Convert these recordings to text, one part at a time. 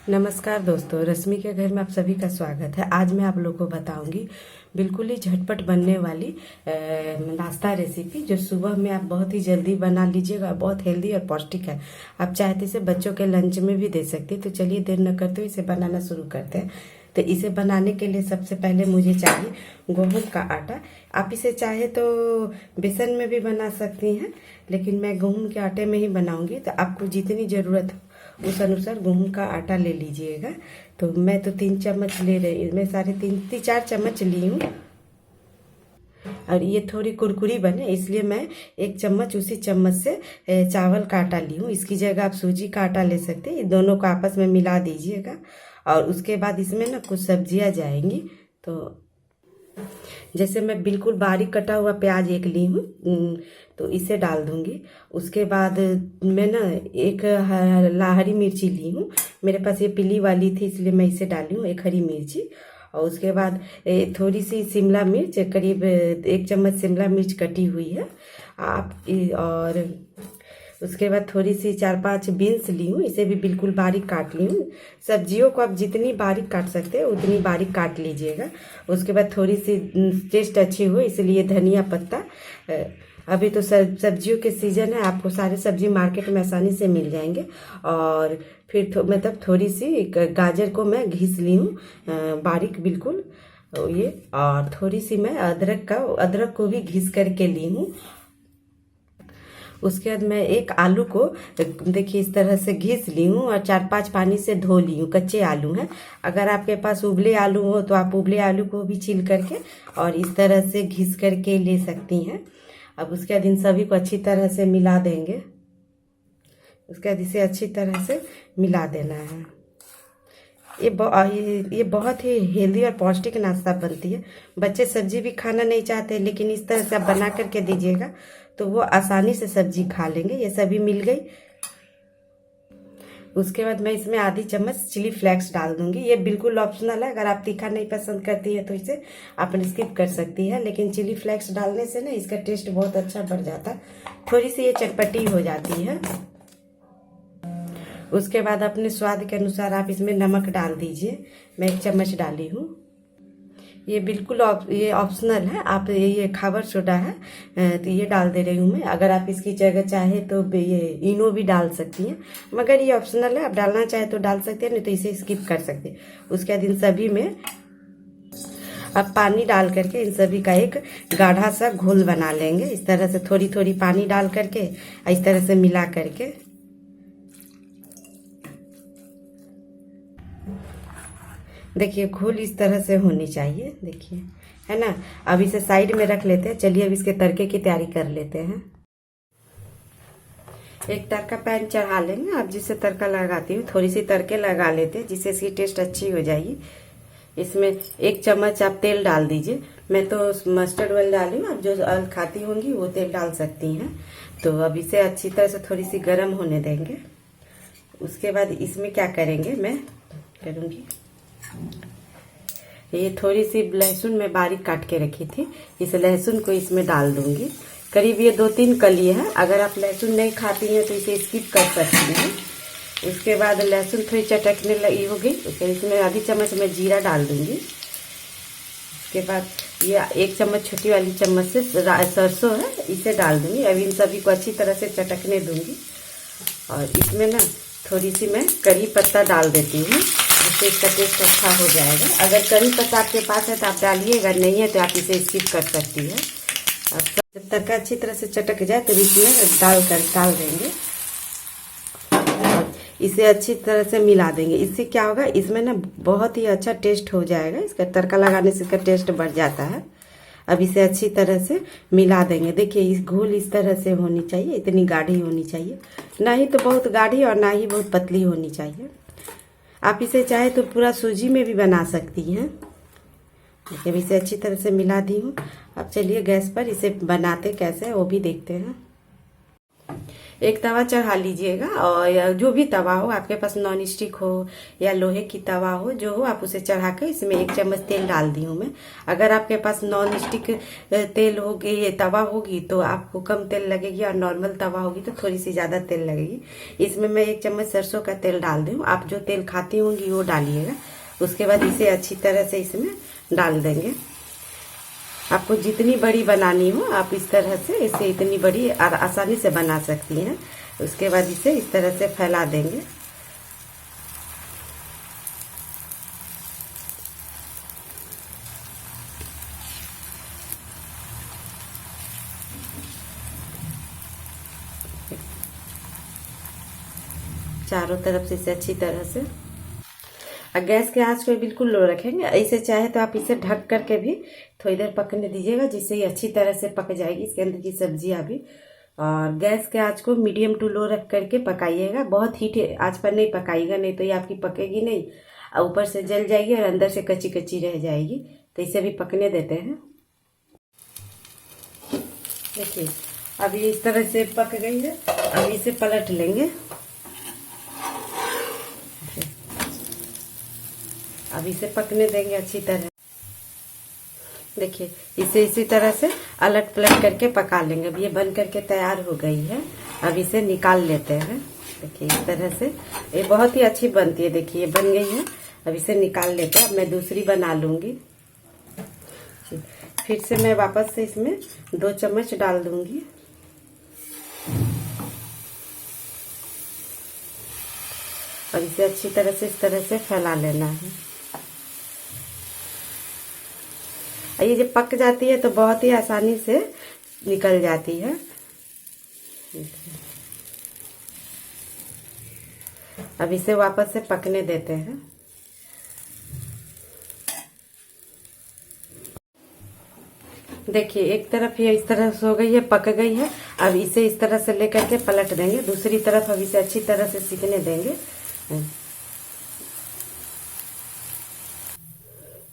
नमस्कार दोस्तों, रश्मि के घर में आप सभी का स्वागत है। आज मैं आप लोगों को बताऊंगी बिल्कुल ही झटपट बनने वाली नाश्ता रेसिपी, जो सुबह में आप बहुत ही जल्दी बना लीजिएगा। बहुत हेल्दी और पौष्टिक है। आप चाहे तो इसे बच्चों के लंच में भी दे सकते हैं। तो चलिए देर न करते हुए इसे बनाना शुरू करते हैं। तो इसे बनाने के लिए सबसे पहले मुझे चाहिए गेहूं का आटा। आप इसे चाहे तो बेसन में भी बना सकती हैं, लेकिन मैं गेहूं के आटे में ही बनाऊंगी। तो आपको जितनी ज़रूरत हो उस अनुसार गेहूं का आटा ले लीजिएगा। तो मैं तो 3 चम्मच ले रही, मैं 4 चम्मच ली हूँ। और ये थोड़ी कुरकुरी बने इसलिए मैं 1 चम्मच उसी चम्मच से चावल का आटा ली हूँ। इसकी जगह आप सूजी का आटा ले सकते हैं। ये दोनों को आपस में मिला दीजिएगा। और उसके बाद इसमें ना कुछ सब्जियां जाएंगी। तो जैसे मैं बिल्कुल बारीक कटा हुआ प्याज 1 ली हूँ, तो इसे डाल दूंगी। उसके बाद मैं ना एक हरी मिर्ची ली हूँ। मेरे पास ये पीली वाली थी इसलिए मैं इसे डाली हूँ, 1 हरी मिर्ची। और उसके बाद थोड़ी सी शिमला मिर्च, करीब 1 चम्मच शिमला मिर्च कटी हुई है आप। और उसके बाद थोड़ी सी 4-5 बीन्स ली हूँ, इसे भी बिल्कुल बारीक काट ली हूँ। सब्जियों को आप जितनी बारीक काट सकते हैं उतनी बारीक काट लीजिएगा। उसके बाद थोड़ी सी टेस्ट अच्छी हो इसलिए धनिया पत्ता। अभी तो सब्जियों के सीजन है, आपको सारे सब्जी मार्केट में आसानी से मिल जाएंगे। और फिर मतलब थोड़ी सी गाजर को मैं घिस ली हूँ बारीक बिल्कुल ये। और थोड़ी सी मैं अदरक को भी घिस करके ली हूँ। उसके बाद मैं 1 आलू को देखिए इस तरह से घिस ली हूँ और 4-5 पानी से धो ली हूँ। कच्चे आलू हैं। अगर आपके पास उबले आलू हो तो आप उबले आलू को भी छील करके और इस तरह से घिस करके ले सकती हैं। अब उसके बाद इन सभी को अच्छी तरह से मिला देंगे। उसके बाद इसे अच्छी तरह से मिला देना है। ये बहुत ही हेल्दी और पौष्टिक नाश्ता बनती है। बच्चे सब्जी भी खाना नहीं चाहते, लेकिन इस तरह से आप बना करके दीजिएगा तो वो आसानी से सब्जी खा लेंगे। ये सभी मिल गई। उसके बाद मैं इसमें आधी चम्मच चिली फ्लेक्स डाल दूंगी। ये बिल्कुल ऑप्शनल है, अगर आप तीखा नहीं पसंद करती है तो इसे आप स्किप कर सकती है। लेकिन चिली फ्लेक्स डालने से ना इसका टेस्ट बहुत अच्छा बढ़ जाता है, थोड़ी सी ये चटपटी हो जाती है। उसके बाद अपने स्वाद के अनुसार आप इसमें नमक डाल दीजिए। मैं 1 चम्मच डाली हूँ। ये बिल्कुल ये ऑप्शनल है। आप ये खाबर सोडा है तो ये डाल दे रही हूँ मैं। अगर आप इसकी जगह चाहे तो ये इनो भी डाल सकती हैं, मगर ये ऑप्शनल है। आप डालना चाहे तो डाल सकते हैं, नहीं तो इसे स्किप कर सकते हैं। उसके बाद इन सभी में अब पानी डाल करके इन सभी का एक गाढ़ा सा घोल बना लेंगे। इस तरह से थोड़ी थोड़ी पानी डाल करके इस तरह से मिला करके देखिए घोल इस तरह से होनी चाहिए, देखिए है ना। अब इसे साइड में रख लेते हैं। चलिए अब इसके तड़के की तैयारी कर लेते हैं। एक तड़का पैन चढ़ा लेंगे। आप जिससे तड़का लगाती हूँ थोड़ी सी तड़के लगा लेते हैं, जिससे इसकी टेस्ट अच्छी हो जाएगी। इसमें 1 चम्मच आप तेल डाल दीजिए। मैं तो मस्टर्ड ऑयल डाली हूँ, आप जो ऑयल खाती होंगी वो तेल डाल सकती हैं। तो अब इसे अच्छी तरह से थोड़ी सी गर्म होने देंगे। उसके बाद इसमें क्या करेंगे, मैं करूँगी ये थोड़ी सी लहसुन मैं बारीक काट के रखी थी, इस लहसुन को इसमें डाल दूंगी। करीब ये 2-3 कली है। अगर आप लहसुन नहीं खाती हैं तो इसे स्किप कर सकती हैं। उसके बाद लहसुन थोड़ी चटकने लगी होगी तो इसमें आधी चम्मच मैं जीरा डाल दूंगी। उसके बाद ये 1 चम्मच छोटी वाली चम्मच से सरसों है, इसे डाल दूंगी। अब इन सभी को अच्छी तरह से चटकने दूंगी। और इसमें ना थोड़ी सी मैं करी पत्ता डाल देती हूँ, जिससे इसका टेस्ट अच्छा हो जाएगा। अगर करी पत्ता आपके पास है तो आप डालिएगा, नहीं है तो आप इसे स्किप कर सकती है। जब तड़का अच्छी तरह से चटक जाए तो इसमें डाल देंगे और इसे अच्छी तरह से मिला देंगे। इससे क्या होगा, इसमें ना बहुत ही अच्छा टेस्ट हो जाएगा। इसका तड़का लगाने से इसका टेस्ट बढ़ जाता है। अब इसे अच्छी तरह से मिला देंगे। देखिए इस घोल इस तरह से होनी चाहिए, इतनी गाढ़ी होनी चाहिए, ना ही तो बहुत गाढ़ी और ना ही बहुत पतली होनी चाहिए। आप इसे चाहे तो पूरा सूजी में भी बना सकती हैं। देखिए इसे अच्छी तरह से मिला दी हूँ। अब चलिए गैस पर इसे बनाते कैसे है वो भी देखते हैं। एक तवा चढ़ा लीजिएगा, और या जो भी तवा हो आपके पास, नॉन स्टिक हो या लोहे की तवा हो, जो हो आप उसे चढ़ा कर इसमें 1 चम्मच तेल डाल दी हूँ मैं। अगर आपके पास नॉन स्टिक तेल होगी, ये तवा होगी, तो आपको कम तेल लगेगी, और नॉर्मल तवा होगी तो थोड़ी सी ज्यादा तेल लगेगी। इसमें मैं 1 चम्मच सरसों का तेल डाल दी हूँ। आप जो तेल खाती होंगी वो डालिएगा। उसके बाद इसे अच्छी तरह से इसमें डाल देंगे। आपको जितनी बड़ी बनानी हो आप इस तरह से इसे इतनी बड़ी आसानी से बना सकती हैं। उसके बाद इसे इस तरह से फैला देंगे। चारों तरफ से इसे अच्छी तरह से, और गैस के आंच को बिल्कुल लो रखेंगे। ऐसे चाहे तो आप इसे ढक करके भी थोड़ी देर पकने दीजिएगा, जिससे ये अच्छी तरह से पक जाएगी इसके अंदर की सब्जियां भी। और गैस के आंच को मीडियम टू लो रख करके पकाइएगा। बहुत हीट आंच पर नहीं पकाइएगा, नहीं तो ये आपकी पकेगी नहीं, और ऊपर से जल जाएगी और अंदर से कच्ची कच्ची रह जाएगी। तो इसे भी पकने देते हैं। देखिए अब ये इस तरह से पक गई है। अब इसे पलट लेंगे। अब इसे पकने देंगे अच्छी तरह। देखिए इसे इसी तरह से अलट पलट करके पका लेंगे। अब ये बन करके तैयार हो गई है। अब इसे निकाल लेते हैं। देखिए इस तरह से ये बहुत ही अच्छी बनती है। देखिए ये बन गई है। अब इसे निकाल लेते हैं। अब मैं दूसरी बना लूंगी। फिर से मैं वापस से इसमें 2 चम्मच डाल दूंगी। और इसे अच्छी तरह से इस तरह से फैला लेना है। ये जब पक जाती है तो बहुत ही आसानी से निकल जाती है। अब इसे वापस से पकने देते हैं। देखिए एक तरफ ये इस तरह से हो गई है, पक गई है। अब इसे इस तरह से लेकर के पलट देंगे। दूसरी तरफ अब इसे अच्छी तरह से सिकने देंगे।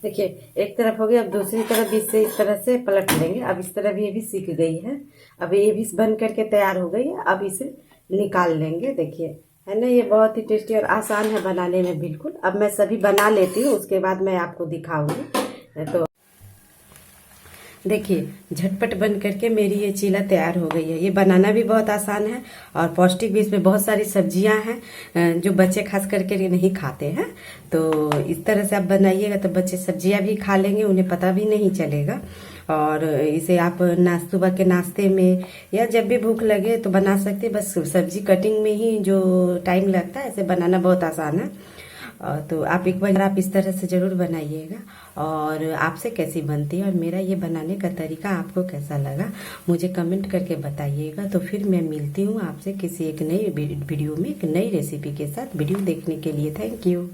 देखिए एक तरफ हो गया। अब दूसरी तरफ इसे इस तरह से पलट लेंगे। अब इस तरफ ये भी सिक गई है। अब ये भी बन करके तैयार हो गई है। अब इसे निकाल लेंगे। देखिए है ना, ये बहुत ही टेस्टी और आसान है बनाने में बिल्कुल। अब मैं सभी बना लेती हूँ, उसके बाद मैं आपको दिखाऊंगी। तो देखिए झटपट बन करके मेरी ये चीला तैयार हो गई है। ये बनाना भी बहुत आसान है और पौष्टिक भी। इसमें बहुत सारी सब्जियां हैं जो बच्चे खास करके नहीं खाते हैं। तो इस तरह से आप बनाइएगा तो बच्चे सब्जियां भी खा लेंगे, उन्हें पता भी नहीं चलेगा। और इसे आप सुबह के नाश्ते में या जब भी भूख लगे तो बना सकते। बस सब्जी कटिंग में ही जो टाइम लगता है, इसे बनाना बहुत आसान है। तो आप एक बार आप इस तरह से जरूर बनाइएगा। और आपसे कैसी बनती है और मेरा ये बनाने का तरीका आपको कैसा लगा मुझे कमेंट करके बताइएगा। तो फिर मैं मिलती हूँ आपसे किसी एक नई वीडियो में, एक नई रेसिपी के साथ। वीडियो देखने के लिए थैंक यू।